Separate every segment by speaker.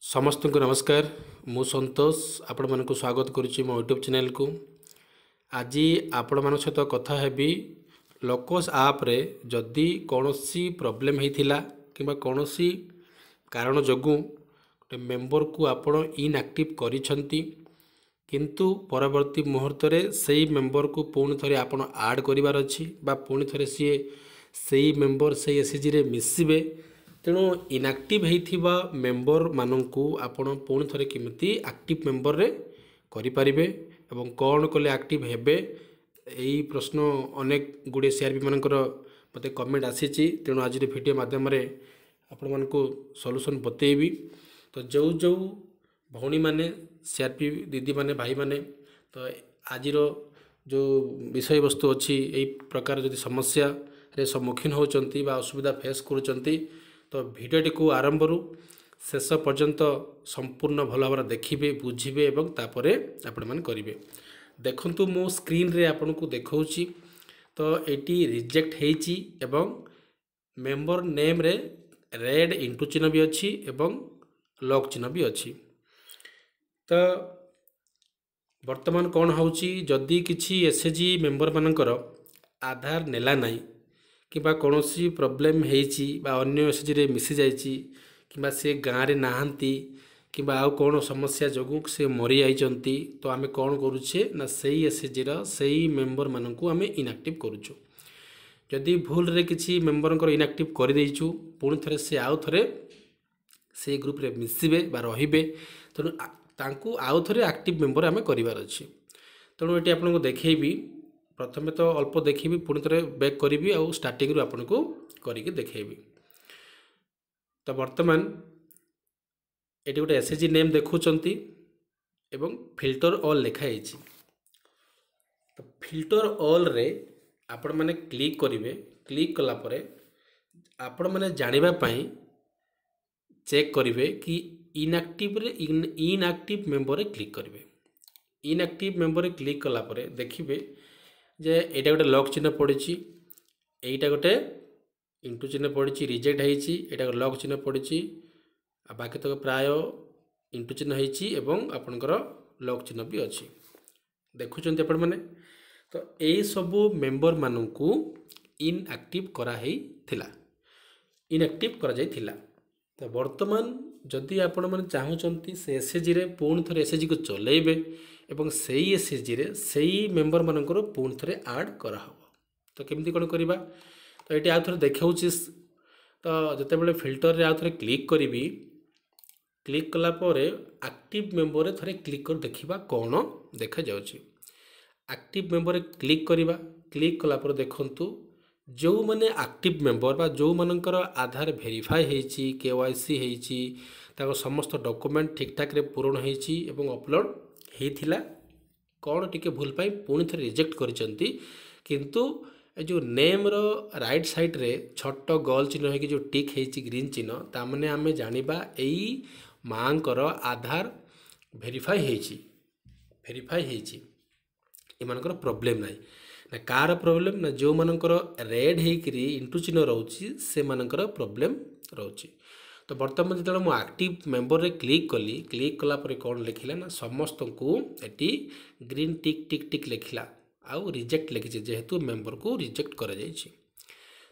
Speaker 1: समस्त को नमस्कार। मु संतोष आपण मानक स्वागत करुच्ची मो यूट्यूब चैनल को। आज आपण मान सहित कथा हेबी लोकस आप रे जदि कौनसी प्रोब्लेम होता कि कौनसी कारण जगू गोटे मेंबर को आपण इनएक्टिव करिसंती किंतु परवर्ती मुहूर्त रे सही मेंबर को पुणी थे आपण ऐड करिवार अछि बा पुणी थे सी सही मेंबर सही एसएचजी रे मिसिबे। तेणु इनएक्टिव होइथिबा मेंबर माननकु आपण पुणी थे केमिति एक्टिव मेंबर रे करिपारिबे एवं कौन कले एक्टिव हेबे यही प्रश्न अनेक गुड़े सीआरपी मानकर मते कमेंट आसीची। तेणु आज वीडियो माध्यम रे आपण मानकु सॉल्यूशन बतेइबी। तो जो जो भौणी माने सीआरपी दीदी माने भाई माने तो आज जो विषय वस्तु अच्छी यही प्रकार जदि समस्या रे सम्मुखीन होचंती बा असुविधा फेस करूचंती तो भिडियोटी को आरंभ रु शेष पर्यंत संपूर्ण भल भाव देखिए बुझे एवं तापर आपण मैंने करेंगे। देखंतु मो स्क्रीन रे आपण को देखौची तो एटी रिजेक्ट हेची एवं मेंबर नेम रे रेड इंटू चिन्ह भी अच्छी एवं लॉक चिन्ह भी अच्छी। तो वर्तमान कौन होची जदि किछि एसएचजी मेंबर मानकर आधार नेला नाही कि कौन सी प्रोब्लेम होती अन्य एसएचजी रे मिसी जाइए कि से गाँव में नहांती कि आउ कौन समस्या जगू से मरी जाइंती तो आम कौन करुचे ना सही एसएचजी सही मेंबर मानक आम इनएक्टिव करुचु। जदि भूल रे किसी मेंबर इनएक्टिव कर देइछु पुणी थे से आउ थे से ग्रुप रे मिसिबे बा रहिबे तेणु तांकु आउ थे एक्टिव मेंबर आम करिवार अछि। तेणु ये आपको देखैबी प्रथमे तो अल्प देखी पुणी थे बैक करी आउ स्टार्टिंग रु आपन को करके देखैबी। तो वर्तमान ये गोटे एसएचजी नेम देखुंत एवं फिल्टर ऑल लिखाई। तो फिल्टर ऑल रे आपण मैंने क्लिक करेंगे। क्लिक कला परे आपण मैंने जानिबा पई चेक करेंगे कि इनएक्टिव रे इनएक्टिव मेंबर रे क्लिक करेंगे। इनएक्टिव मेंबर रे क्लिक कला परे देखिबे जे एटा गोटे लॉक चिन्ह पड़ी एटा गोटे इंटू चिन्ह पड़ी रिजेक्ट होती एटा लॉक चिन्ह पड़ी बाकी तक प्राय इंटू चिन्ह होती एवं आपणकर लॉक चिन्ह भी अच्छी देखुं आपण मैंने। तो यही सबू मेंबर मानू इनएक्टिव कराई थिला इनएक्टिव करा जाई थिला। तो वर्तमान जदि आपण मैंने चाहूँगी से एसएचजी रे पुणी थे एसएचजी को चलेबे एवं सही एसएचजी रे सही मेंबर मानकर पुणी थे ऐड करा हो तो केमती कौन करवा। तो ये आउ थे देखा तो जिते बड़े फिल्टर रे आउ थे क्लिक करी क्लिक कला परे एक्टिव मेंबर थे क्लिक कर देखा कौन देखा जाउची। एक्टिव मेंबर क्लिक करवा क्लिक कला परे देखंतु जो माने एक्टिव मेंबर बा जो मानकर आधार वेरीफाई होती केवाईसी होती ताको समस्त डॉक्यूमेंट ठीक ठाक रे पूर्ण होती एवं अपलोड होता कौन टिके भूल पाई पुणी थे रिजेक्ट करिसंती किंतु जो नेम रो राइट साइड रे छोट गोल चिन्ह है कि जो टिक है ग्रीन चिन्ह तामने आमे जानिबा एई मांकर आधार वेरीफाई होती एमानकर प्रॉब्लम नाही ना कार प्रॉब्लम ना जो मानकर रेड हेकरी इंटू चिन्ह रोची से मानकर प्रॉब्लम रोची। तो बर्तमान जो मुझे एक्टिव मेंबर रे क्लिक कली क्लिक कला परे कौन लिखिला ना समस्त को एटी ग्रीन टिक टिक टिक लिखिला आउ रिजेक्ट लिखी जेहेतु मेंबर को रिजेक्ट करा जायछि।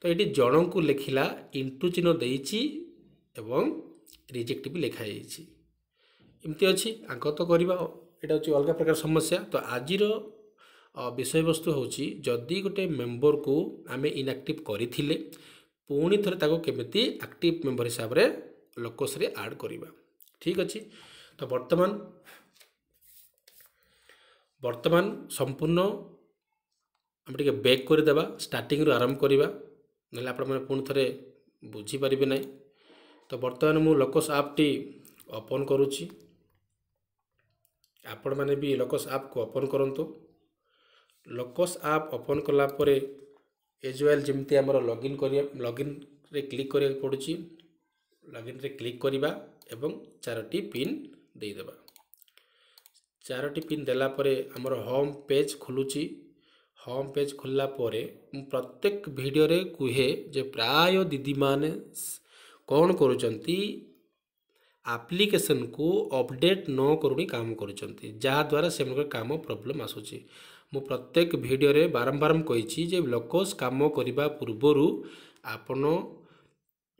Speaker 1: तो ये जन को लिखिला इंटू चिन्ह देइछि एवं रिजेक्ट भी लिखा जाइछि एमती अच्छी आंक तो करवा यहाँ हूँ अलग प्रकार समस्या। तो आज विषय वस्तु हूँ जदि गोटे मेंबर को आम इनएक्टिव करथिले पुणी थे ताको केमिति एक्टिव मेंबर हिसाब रे लोकस रे ऐड करवा ठीक अच्छी। तो वर्तमान संपूर्ण आम टे बैक करदेवा स्टार्टिंग रु आरंभ करवा ना आपने पुणी थे बुझीपारे ना। तो वर्तमान मु लोकस आप टी ओपन करुच्ची आपण मैंने भी लोकस आप को ओपन करंतु। लोकस आप ओपन कला परे एज वेल जमती आमर लॉगिन रे क्लिक करिया पड़ुची लॉगिन रे क्लिक करिबा एवं 4टी पिन देदेबा। 4टी पिन देला परे आमर होम पेज खुलुची। होम पेज खुलला परे प्रत्येक वीडियो रे कुहे जे प्राय दीदी माने कौन करुचंती आप्लिकेसन को अपडेट न करूनी काम करुँच जहाद्वारा से काम प्रोब्लेम आसूँ। मु प्रत्येक वीडियो रे बारंबार कही जे लोकस काम करने पूर्वर आपण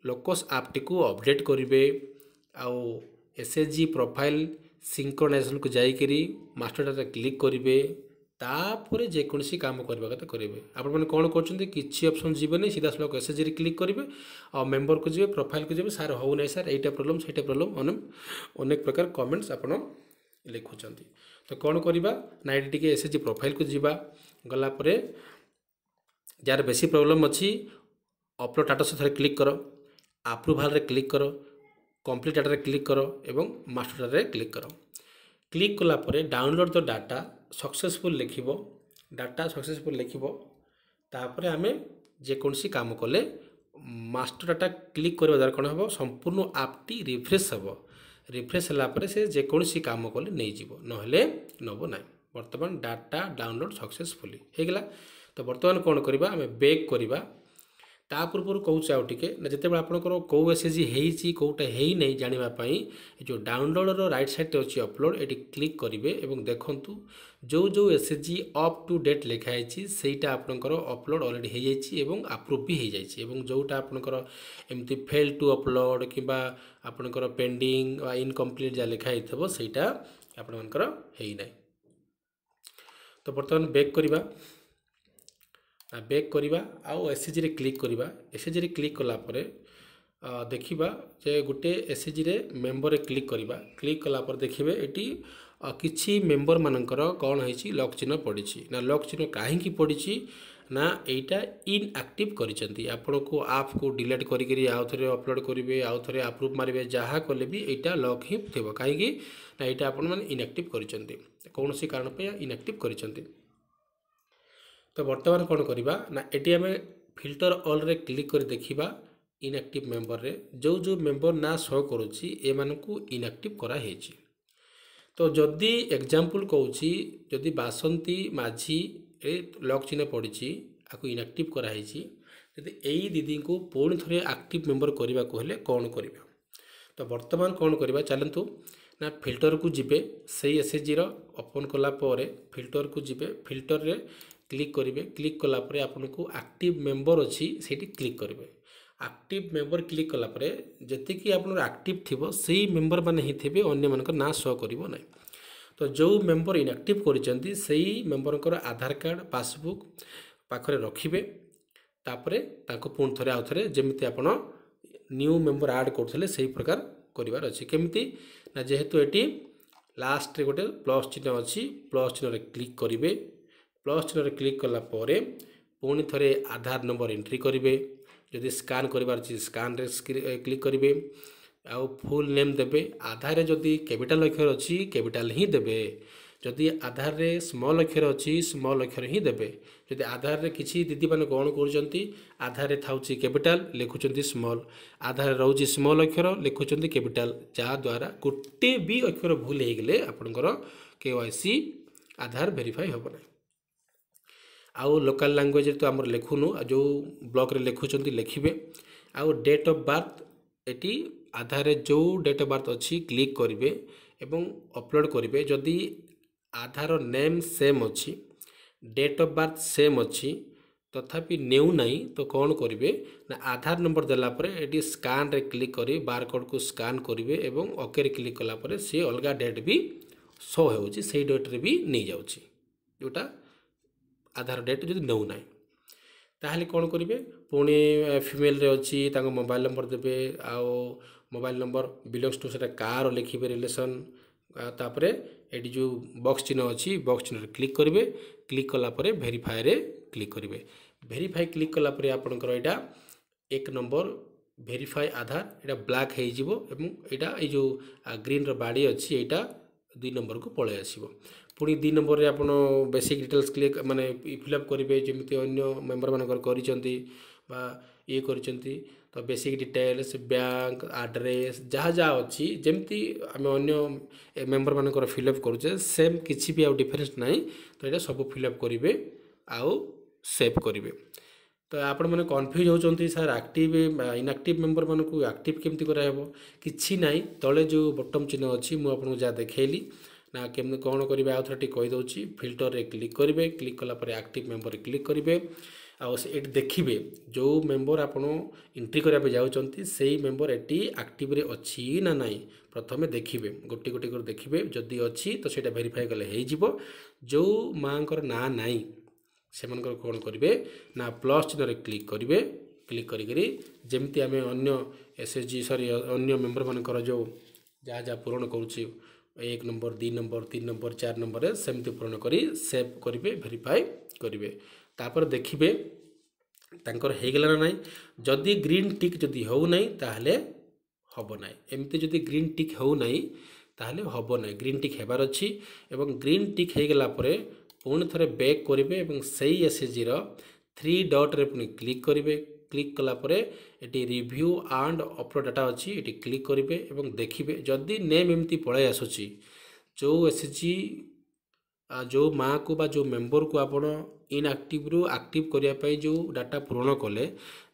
Speaker 1: लोकस आप टी को अपडेट करेंगे आउ एसएचजी प्रोफाइल सिंक्रोनाइजेशन को जाइकरी मास्टर डाटा क्लिक करेंगे तापर जेकोसी काम करवा कथा करेंगे। आपण मैंने कौन कर किसी ऑप्शन जीवन सीधा सड़क एसएचजी क्लिक करेंगे और मेंबर को जी प्रोफाइल को जी सार हो ना सार यहाँ प्रोब्लम से प्रोब्लम अनेक प्रकार कमेंट्स आप लिखुं। तो कौन करवा ना ये टी एसएचजी प्रोफाइल को जीवा गलापर जार बेसी प्रोब्लम अच्छी अपलोड स्टेटस थे क्लिक कर अप्रूवाल रे क्लिक कर कंप्लीट डाटा रे क्लिक कर एवं मास्टर डाटा रे क्लिक कर। क्लिक कला परे डाउनलोड द डाटा सक्सेसफुल लिखिबो डाटा सक्सेसफुल लिखिबो तापर आम जेकोसी काम कले मास्टर डाटा क्लिक करवा द्वारा कौन हम संपूर्ण आपटी रिफ्रेश हम रिफ्रेश होगापर से जेकोसी काम कले नहीं जीवो नहले नब ना। बर्तमान डाटा डाउनलोड सक्सेसफुली होगला। तो बर्तमान कौन करवा आम बैक करवा ता पूर्व कहूँ आउ टे ना जिते आपंकर कौ एसएचजी होती कौटा है नहीं जानापी जो डाउनलोड रो राइट साइड अच्छी अपलोड ये क्लिक करेंगे और देखूँ जो जो एसएचजी अप टू डेट लिखाई सेटा आपंकर अपलोड अलरेडी हो अप्रूव भी हो जाए जोटा आपंकर एमती फेल टू अपलोड कि आपंकर पेंडिंग इनकम्प्लीट जहाँ लिखाई थो सहीटा आपंकर होना। तो बर्तमान बैक करवा बैक करवा आउ एसएचजी रे क्लिक करवा एसएचजी रे क्लिक कलापर देखा जे गोटे एसएचजी रे मेंबर रे क्लिक करवा क्लिक कलापर देखिए ये किसी मेंबर मानकर कौन है लॉक चिन्ह पड़ी ना लॉक चिन्ह कहीं पड़ी ना यहाँ इनएक्टिव करिसेंती आपण को आप को डिलीट करी आउ थे अपलोड करेंगे आउ थे अप्रूव मारे जहाँ कले भी यहाँ लॉक ही थे कहीं ना यहाँ आपण मैंने इनएक्टिव करिसेंती कौन सी कारण पे इनएक्टिव करिसेंती। तो बर्तमान कौन करवा ना ये आम फिल्टर ऑल रे क्लिक कर देखा इनएक्टिव मेंबर रे जो जो मेंबर ना शो करुच्ची एमानकु इनएक्टिव कराई। तो जदि एग्जांपल कहूँ जदि बासंती माझी लॉक चिन्ह पड़ी आपको इनएक्टिव कराई जदि यही दीदी को पुणी थे एक्टिव मेंबर करने को हेले कौन करवा। तो बर्तमान कौन करवा चलतु ना फिल्टर को जीवे से एसएचजी ओपन कलापर फिल्टर को जीवे फिल्टर रे क्लिक करेंगे क्लिक कलापर आपन को एक्टिव मेंबर अच्छी से क्लिक करेंगे एक्टिव मेंबर क्लिक कलापर जी आप एक्टिव थी से मेंबर मैंने ही थे अन्य मान ना शो कर ना। तो जो मेंबर इनएक्टिव कर मेंबर आधार कार्ड पासबुक पाखरे रखिए तापर पुणी थे आउ थे जमी आप न्यू मेंबर ऐड करते से प्रकार करार अच्छी केमती ना जेहेतु ये लास्ट रे गोटे प्लस चिन्ह अच्छी प्लस चिन्ह क्लिक करेंगे प्लस चिन्ह क्लिक कलापर पुणी थे आधार नंबर एंट्री करेंगे जदि स्कान करार स्कान रे क्लिक करेंगे आउ फुल नेम देवे आधार रे जदि कैपिटल अक्षर अच्छी कैपिटल ही देवे जदि आधार रे स्मॉल अक्षर अच्छी स्मॉल अक्षर ही देवे जदि आधार रे किसी दीदी मैंने कौन कर आधार रे थाउची कैपिटल लिखुंट स्मॉल आधार रोचे स्मॉल अक्षर लिखुंट कैपिटल जहाद्वारा गोटे भी अक्षर भूल हो गले आपंकर केवाईसी आधार वेरीफाई हम ना। आउ लोकल लैंग्वेज तो आम लिखुनु जो ब्लॉक रे लिखुंट लिखे आउ डेट ऑफ बर्थ एटी आधार रे जो डेट ऑफ बर्थ अच्छी क्लिक करेंगे एवं अपलोड करेंगे जदि आधार नेम सेम अच्छी डेट ऑफ बर्थ सेम अच्छी तथापि नेउ नहीं तो कौन करेंगे ना आधार नंबर देलापर ये स्कान रे क्लिक करी बार कोड को स्कान करेंगे एवं ओके रे क्लिक कलापर सी अलग डेट भी शो होची से डेट रे भी नहीं जाउची जोटा आधार डेट जदि नौ ना ताहले कौन करेंगे पुणी फीमेल रे अच्छी मोबाइल नंबर देवे आओ मोबाइल नंबर बिलोंग्स टू से कार लिखे रिलेसन तापर ये जो बॉक्स चिन्ह अच्छी बॉक्स चिन्ह क्लिक करेंगे क्लिक कलापर वेरीफाई रे क्लिक करेंगे वेरीफाई क्लिक कलापर आपंकर यहाँ एक नंबर वेरीफाई आधार यहाँ ब्लैक हो जो ग्रीन रो बाड़ी अच्छी यहाँ 2 नंबर को पलि आसो पुणी 2 नंबर रे आपन बेसिक डिटेल्स क्लिक माने फिलअप करेंगे जमी अन्य मेंबर मानकर करिसेंती बा ये करिसेंती तो बेसिक डिटेल्स बैंक एड्रेस जहाँ जहाँ अच्छी जमती आम अन्य मेंबर मानकर फिलअप करुचे सेम किसी भी आउ डिफरेंस नहीं तो ये सब फिलअप करेंगे आउ सेव करेंगे। तो आपण मैंने कन्फ्यूज होती सर एक्टिव इनएक्टिव मेंबर मानक एक्टिव केमती कराहब कि ना तले जो बटन चिन्ह अच्छी मुझे जहाँ देखली ना केमती कौन करेंगे आउ थे कहीदे फिल्टर रे क्लिक करेंगे क्लिक कलापर एक्टिव मेंबर क्लिक करेंगे आठ देखिए जो मेंबर आपड़ एंट्री करने जाऊँच से मेंबर एटी एक्टिव रे अच्छी ना नाई प्रथमे देखिए गोटे गोटे कर देखिए जदि अच्छी तो ସେଇଟା भेरीफाई कले हो जो माँ ना नाई से कौन करेंगे ना प्लस चिन्ह क्लिक करेंगे क्लिक करी जमती आम अन्य एसएचजी सॉरी अन्य मेंबर मानकर जो जहाँ जहाँ पूरण करुच्छे 1 नंबर 2 नंबर 3 नंबर 4 नंबर सेमती पूरण करी सेव करेंगे भेरीफाई करेंगे तापर देखिए तांकर हेगला ना नाई जदि ग्रीन टिक जदि हो नाई ताहले हब नाई एमती जदि ग्रीन टिक हो नाई ताहले हब नाई ग्रीन टिक हेबार अच्छी एवं ग्रीन टिक हो गला परे पुणी थे बैक करेंगे और से एसएचजी 3 डॉट रे पुणी क्लिक करेंगे क्लिक कलापर ये रिव्यू एंड अपलोड डाटा अच्छी ये क्लिक करेंगे और देखिए जदि नेम एमती पलि आसूची जो एसएचजी जो माँ को बा जो मेंबर को आप इनएक्टिव रु एक्टिव करने जो डाटा पूरण कले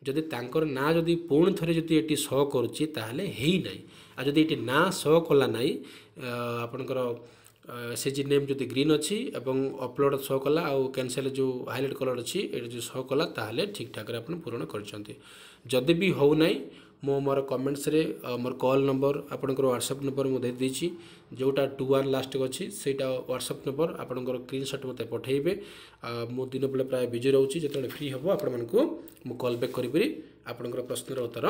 Speaker 1: जदि तांकर ना जदि पुणी थे जदि ये शो करुच्ची ताहले ही नाई आ जदि ये ना शो कला नाई आपणकर एसएचजी नेम जदि ग्रीन अच्छी एवं अपलोड शो कला आउ कैंसल जो हाइलाइट कलर अच्छी ये जो शो कला ताहले ठीक ठाक रे आपण पूरण करछंती जदि भी हो नाई मो मोर कमेंट्स रे मोर कॉल नंबर आपणकर व्हाट्सएप नंबर मु दे देछि जोटा 21 लास्ट अच्छी सेटा व्हाट्सएप नंबर आपणकर स्क्रीनशॉट मते पठेइबे मो दिन बेले प्राय बिजी रहउछि जेतले फ्री हबो आपण मानकु मु कॉल बैक करिबि आपणकर प्रश्नर उत्तर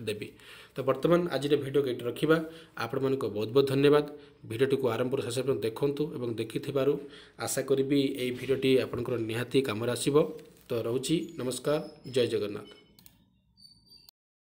Speaker 1: देबी तो वर्तमान आज भिडियो ये रखा आपण मानक बहुत बहुत धन्यवाद भिडियोटी को आरंभ शेष पर्यंत देखूँ और देखि आशा करी ये भिडियोटी आपणकर निहाती काम आसब तो रोची नमस्कार जय जगन्नाथ।